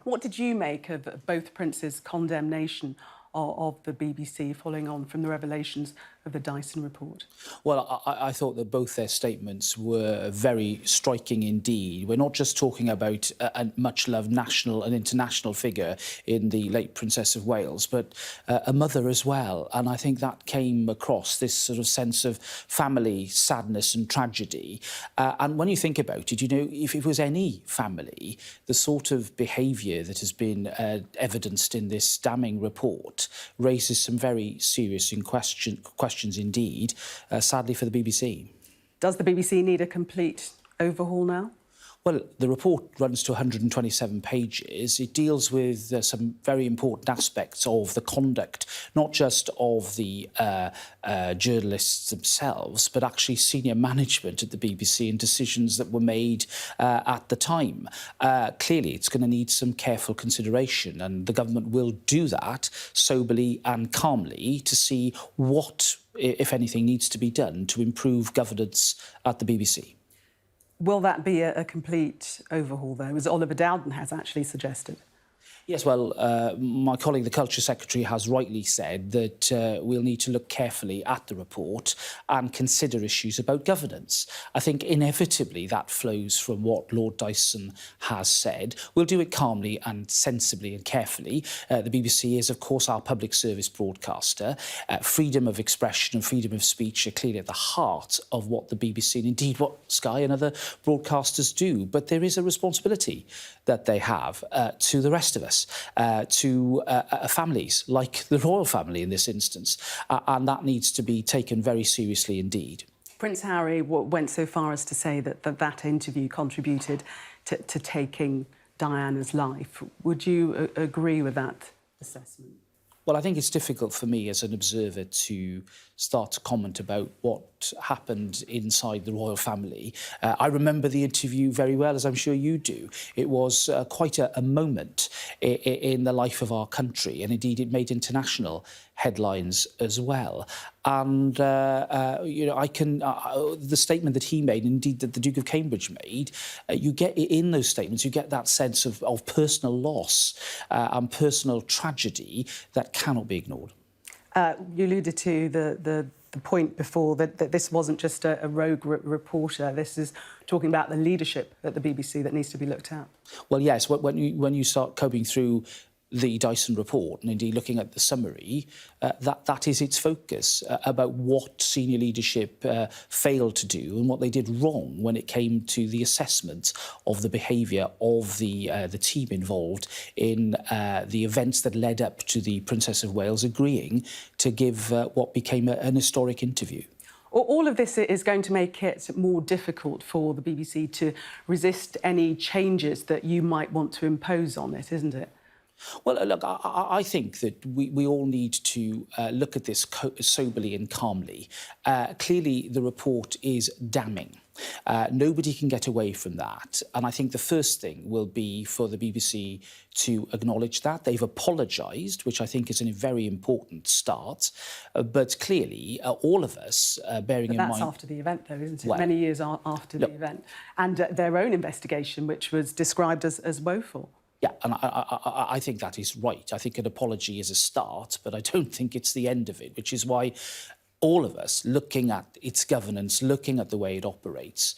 What did you make of both Prince's condemnation of the BBC following on from the revelations of the Dyson report? Well, I thought that both their statements were very striking indeed. We're not just talking about a much-loved national and international figure in the late Princess of Wales, but a mother as well. And I think that came across, this sort of sense of family sadness and tragedy. And when you think about it, you know, if it was any family, the sort of behaviour that has been evidenced in this damning report raises some very serious questions indeed, sadly for the BBC. Does the BBC need a complete overhaul now? Well, the report runs to 127 pages. It deals with some very important aspects of the conduct, not just of the journalists themselves, but actually senior management at the BBC and decisions that were made at the time. Clearly, it's going to need some careful consideration, and the government will do that soberly and calmly to see what, if anything, needs to be done to improve governance at the BBC. Will that be a complete overhaul, though, as Oliver Dowden has actually suggested? Yes, well, my colleague, the Culture Secretary, has rightly said that we'll need to look carefully at the report and consider issues about governance. I think inevitably that flows from what Lord Dyson has said. We'll do it calmly and sensibly and carefully. The BBC is, of course, our public service broadcaster. Freedom of expression and freedom of speech are clearly at the heart of what the BBC and indeed what Sky and other broadcasters do. But there is a responsibility that they have to the rest of us. To families, like the royal family in this instance, and that needs to be taken very seriously indeed. Prince Harry went so far as to say that interview contributed to taking Diana's life. Would you agree with that assessment? Well, I think it's difficult for me as an observer to start to comment about what happened inside the royal family. I remember the interview very well, as I'm sure you do. It was quite a moment in the life of our country, and indeed it made international headlines as well. And, you know, the statement that he made, indeed that the Duke of Cambridge made, you get in those statements, you get that sense of personal loss and personal tragedy that cannot be ignored. You alluded to the point before that this wasn't just a rogue reporter. This is talking about the leadership at the BBC that needs to be looked at. Well, yes, when you start combing through the Dyson report and indeed looking at the summary, that is its focus about what senior leadership failed to do and what they did wrong when it came to the assessment of the behaviour of the team involved in the events that led up to the Princess of Wales agreeing to give what became an historic interview. All of this is going to make it more difficult for the BBC to resist any changes that you might want to impose on it, isn't it? Well, look, I think that we all need to look at this soberly and calmly. Clearly, the report is damning. Nobody can get away from that. And I think the first thing will be for the BBC to acknowledge that. They've apologised, which I think is a very important start. But clearly, all of us, bearing in mind... That's after the event, though, isn't it? Well, many years after the event. And their own investigation, which was described as woeful. Yeah, and I think that is right. I think an apology is a start, but I don't think it's the end of it, which is why all of us, looking at its governance, looking at the way it operates,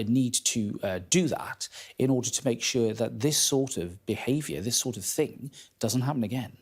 need to do that in order to make sure that this sort of behaviour, this sort of thing, doesn't happen again.